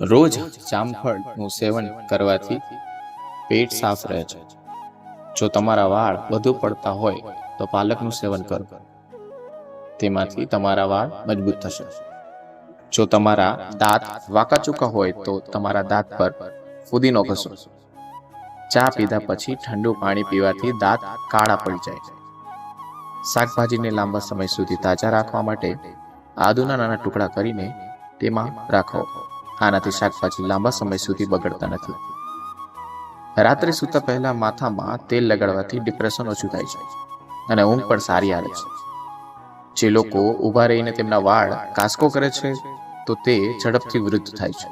રોજ જામફળનું સેવન કરવાથી પેટ સાફ રહે છે. જો તમારા વાળ વધુ પડતા હોય તો પાલકનું સેવન કરો, તેમાંથી તમારા વાળ મજબૂત થશે. જો તમારા દાંત વાંકાચૂકા હોય તો તમારા દાંત પર ફુદીનો ઘસો. ચા પીધા પછી ઠંડુ પાણી પીવાથી દાંત કાળા પડી જાય. શાકભાજીને લાંબા સમય સુધી તાજા રાખવા માટે આદુના નાના ટુકડા કરીને તેમાં રાખો. આનાથી શાકભાજી લાંબા સમય સુધી બગડતા નથી. રાત્રે સૂતા પહેલા માથામાં તેલ લગાડવાથી ડિપ્રેશન ઓછું થાય છે અને ઊંઘ પણ સારી આવે છે. જે લોકો ઊભા રહીને તેમના વાળ કાસકો કરે છે તો તે ઝડપથી વૃદ્ધ થાય છે,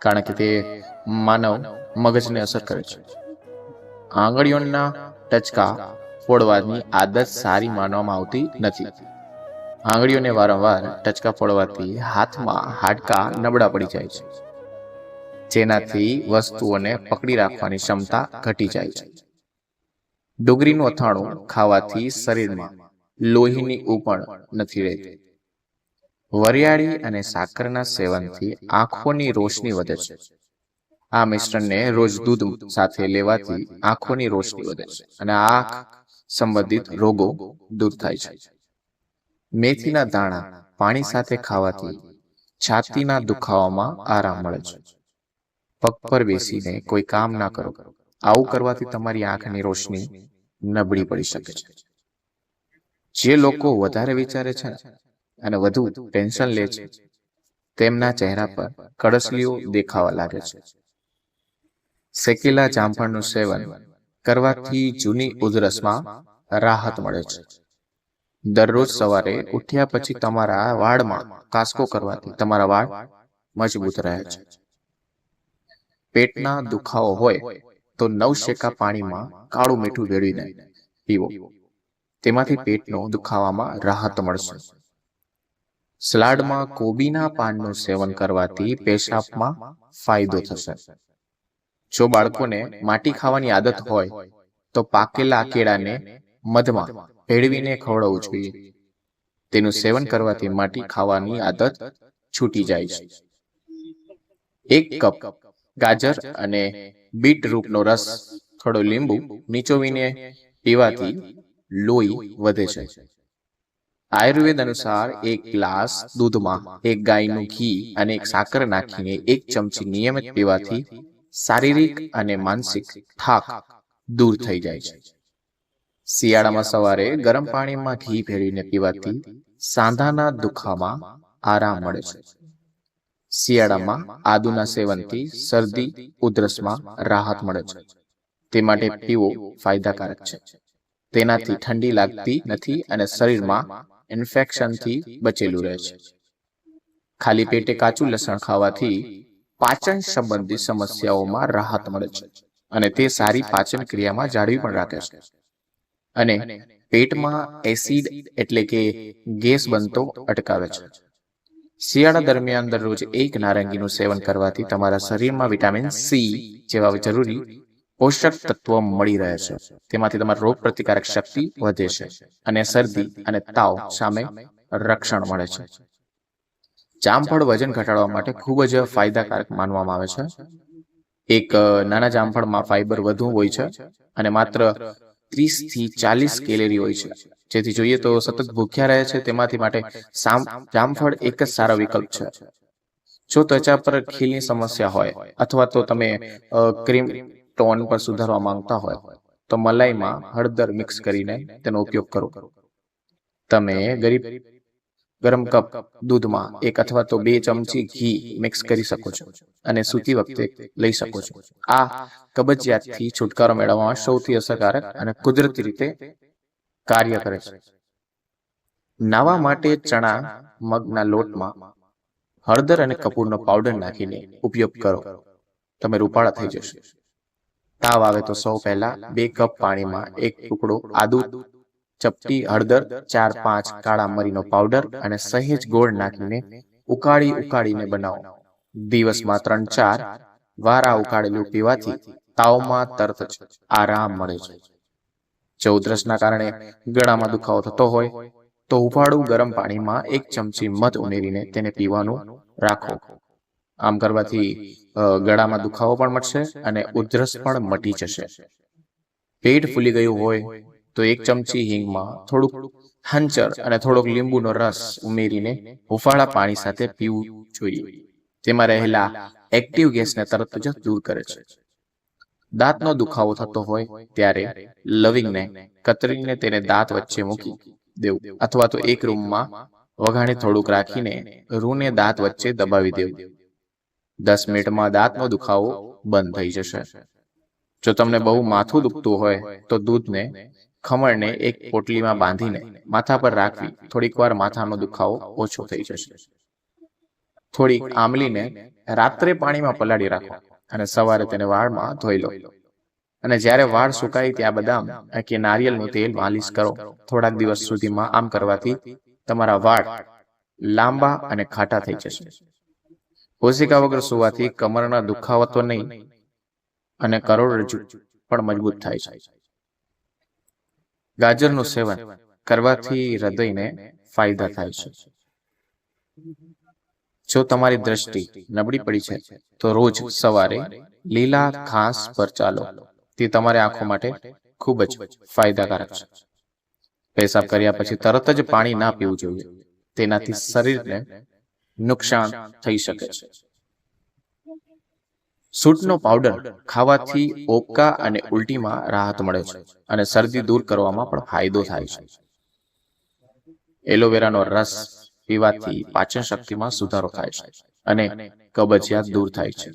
કારણ કે તે માનવ મગજને અસર કરે છે. આંગળીઓના ટચકા ફોડવાની આદત સારી માનવામાં આવતી નથી. આંગળીઓને વારંવાર ટચકા ફોડવાથી હાથમાં હાડકાં નબળા પડી જાય છે, જેનાથી વસ્તુઓને પકડી રાખવાની ક્ષમતા ઘટી જાય છે. ડુંગળીનું અથાણું ખાવાથી શરીરમાં લોહીની ઉપણ નથી રહેતી. વરિયાળી અને સાકરના સેવનથી આંખોની રોશની વધે છે. આ મિશ્રણને રોજ દૂધ સાથે લેવાથી આંખોની રોશની વધે છે અને આંખ સંબંધિત રોગો દૂર થાય છે. મેથીના દાણા પાણી સાથે ખાવાથી છાતીના દુખાવામાં આરામ મળે છે. પગ પર બેસીને કોઈ કામ ના કરો. આવું કરવાથી તમારી આંખની રોશની નબળી પડી શકે છે. જે લોકો વધારે વિચારે છે અને વધુ ટેન્શન લે છે, તેમના ચહેરા પર કડસલીઓ દેખાવા લાગે છે. શેકેલા જામફળનું સેવન કરવાથી જૂની ઉધરસમાં રાહત મળે છે. દરરોજ સવારે ઉઠ્યા પછી તમારા વાળમાં કાસકો કરવાથી તમારા વાળ મજબૂત રહે છે. પેટના દુખાવો હોય તો નવશેકા પાણીમાં કાળું મીઠું ભેળવીને પીવો. તેમાંથી પેટનો દુખાવામાં રાહત મળશે. સલાડમાં કોબીના પાનનું સેવન કરવાથી પેશાબમાં ફાયદો થશે. જો બાળકોને માટી ખાવાની આદત હોય તો પાકેલા કેળાને મધમાં ભેળવીને ખવડાવવું જોઈએ. તેનું સેવન કરવાથી માટી ખાવાની આદત છૂટી જાય છે. 1 કપ ગાજર અને બીટરૂટનો રસ, થોડો લીંબુ નીચોવીને પીવાથી લોહી વધે છે. આયુર્વેદ અનુસાર 1 ગ્લાસ દૂધમાં 1 ગાયનું ઘી અને 1 સાકર નાખીને 1 ચમચી નિયમિત પીવાથી શારીરિક અને માનસિક થાક દૂર થઈ જાય છે. શિયાળામાં સવારે ગરમ પાણીમાં ઘી ભેળવીને પીવાથી સાંધાના દુખાવામાં આરામ મળે છે. શિયાળામાં આદુના સેવનથી શરદી ઉધરસમાં રાહત મળે છે. તે માટે પીવો ફાયદાકારક છે. તેનાથી ઠંડી લાગતી નથી અને શરીરમાં ઇન્ફેક્શનથી બચેલું રહે છે. ખાલી પેટે કાચું લસણ ખાવાથી પાચન સંબંધી સમસ્યાઓમાં રાહત મળે છે અને તે સારી પાચન ક્રિયામાં જાળવી પણ રાખે છે અને પેટમાં એસિડ એટલે કે ગેસ બનતો અટકાવે છે. શિયાળા દરમિયાન દરરોજ 1 નારંગીનું સેવન કરવાથી તમારા શરીરમાં વિટામિન સી જેવા જરૂરી પોષક તત્વો મળી રહે છે. તેમાંથી તમારી રોગ પ્રતિકારક શક્તિ વધે છે અને શરદી અને તાવ સામે રક્ષણ મળે છે. જામફળ વજન ઘટાડવા માટે ખૂબ જ ફાયદાકારક માનવામાં આવે છે. એક નાના જામફળમાં ફાઈબર વધુ હોય છે અને માત્ર 30 થી 40 કેલરી હોય છે, જેથી જોઈએ તો સતત ભૂખ્યા રહે છે. તેમાંથી માટે જામફળ એક જ સારો વિકલ્પ છે. જો ત્વચા પર ખીલની સમસ્યા હોય અથવા તો તમે ક્રીમ ટોન પર સુધારવા માંગતા હોય તો મલાઈમાં હળદર મિક્સ કરીને તેનો ઉપયોગ કરો. તમે ગરમ કપ દૂધમાં 1 અથવા તો 2 ચમચી ઘી મિક્સ કરી શકો છો અને સૂતી વખતે લઈ શકો છો. આ કબજિયાતથી છુટકારો મેળવવામાં સૌથી અસરકારક અને કુદરતી રીતે કાર્ય કરે છે. નાવા માટે ચણા મગના લોટમાં હળદર અને કપૂરનો પાવડર નાખીને ઉપયોગ કરો. તમે રૂપાળા થઈ જશો. તાવ આવે તો સૌ પહેલા 2 કપ પાણીમાં 1 ટુકડો આદુ, ચપટી હળદર, 4-5 કાળા મરીનો પાવડર અને સહેજ ગોળ નાખીને ઉકાળીને બનાવો. દિવસમાં 3-4 વાર આ ઉકાળેલું પીવાથી તાવમાં તરત જ આરામ મળે છે. જો ઉધરસના કારણે ગળામાં દુખાવો થતો હોય તો હુંફાળું ગરમ પાણીમાં 1 ચમચી મધ ઉમેરીને તેને પીવાનું રાખો. આમ કરવાથી ગળામાં દુખાવો પણ મટશે અને ઉધરસ પણ મટી જશે. પેટ ફૂલી ગયું હોય તો 1 ચમચી હિંગમાં થોડુંક હંચર અને થોડોક લીંબુનો રસ ઉમેરીને હુંફાળા પાણી સાથે પીવું જોઈએ. તેમાં રહેલા એક્ટિવ ગેસને તરત જ દૂર કરે છે. દાંતનો દુખાવો થતો હોય ત્યારે લવિંગને કતરીને તેને દાંત વચ્ચે મૂકી દેવું અથવા તો એક રૂમમાં વઘાણે થોડુંક રાખીને રૂને દાંત વચ્ચે દબાવી દેવું. 10 મિનિટમાં દાંતનો દુખાવો બંધ થઈ જશે. જો તમને બહુ માથું દુખતું હોય તો દૂધને ખમણને એક પોટલીમાં બાંધીને માથા પર રાખવી થોડીક વાર માથાનો દુખાવો ઓછો થઈ જશે. થોડીક આમલીને રાત્રે પાણીમાં પલાળી રાખો અને સવારે તેને વાળમાં ધોઈ લો. અને જ્યારે વાળ સુકાય ત્યાં બદામ કે નારિયેળનું તેલ માલિશ કરો. થોડાક દિવસ સુધીમાં આમ કરવાથી તમારા વાળ લાંબા અને ખાટા થઈ જશે. ઓશિકા વગર સુવાથી કમરના દુખાવા તો નહીં અને કરોડરજ્જુ પણ મજબૂત થાય છે. ગાજરનું સેવન કરવાથી હૃદયને ફાયદા થાય છે. જો તમારી દ્રષ્ટિ નબળી પડી છે તો રોજ સવારે લીલા ઘાસ પર ચાલો. તે તમારી આંખો માટે ખૂબ જ ફાયદાકારક છે. પેશાબ કર્યા પછી તરત જ પાણી ના પીવું જોઈએ. તેનાથી શરીરને નુકસાન થઈ શકે છે. સૂંઠનો પાવડર ખાવાથી ઓબકા અને ઉલટીમાં રાહત મળે છે અને શરદી દૂર કરવામાં પણ ફાયદો થાય છે. એલોવેરાનો રસ પીવાથી પાચન શક્તિમાં સુધારો થાય છે અને કબજિયાત દૂર થાય છે.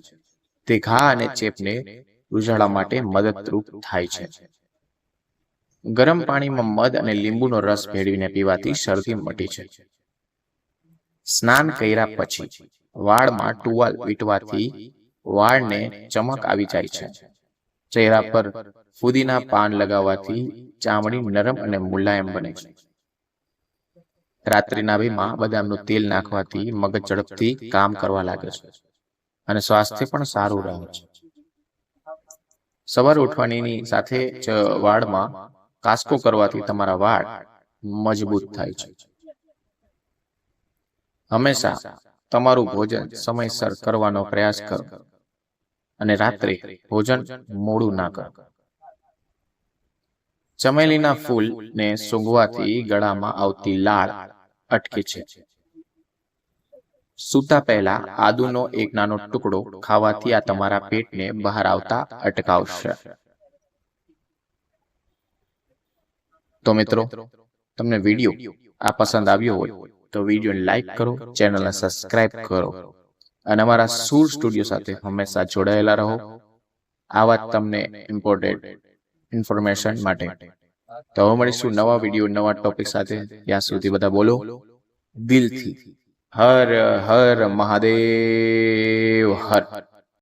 તે ઘા અને ચેપને ઉજાળવા માટે મદદરૂપ થાય છે. ગરમ પાણીમાં મધ અને લીંબુનો રસ ભેળવીને પીવાથી શરદી મટી છે. સ્નાન કર્યા પછી વાળમાં ટુવાલ વીંટવાથી વાળને ચમક આવી જાય છે. ચહેરા પર ફુદીના પાન લગાવવાથી ચામડી નરમ અને મુલાયમ બને છે. રાત્રે નાભીમાં બદામનું તેલ નાખવાથી મગજ ઝડપથી કામ કરવા લાગે છે અને સ્વાસ્થ્ય પણ સારું રહે છે. સવારે ઉઠવાની સાથે જ વાળમાં કાસ્કો કરવાથી તમારા વાળ મજબૂત થાય છે. હંમેશા તમારું ભોજન સમયસર કરવાનો પ્રયાસ કરો અને રાત્રે ભોજન મોડું ના કરો. ચમેલીના ફૂલને સૂંઘવાથી ગળામાં આવતી લાળ અટકે છે. સૂતા પહેલા આદુનો એક નાનો ટુકડો ખાવાથી આ તમારા પેટને બહાર આવતા અટકાવશે. તો મિત્રો, તમને વિડીયો આ પસંદ આવ્યો હોય તો વિડીયોને લાઈક કરો, ચેનલને સબસ્ક્રાઇબ કરો અને અમારા સૂર સ્ટુડિયો સાથે હંમેશા જોડાયેલા રહો. આવા તમને ઇમ્પોર્ટન્ટ ઇન્ફોર્મેશન માટે. તો હવે મળીશું નવા વિડીયો નવા ટોપિક સાથે. ત્યાં સુધી બધા બોલો દિલથી હર હર મહાદેવ હર.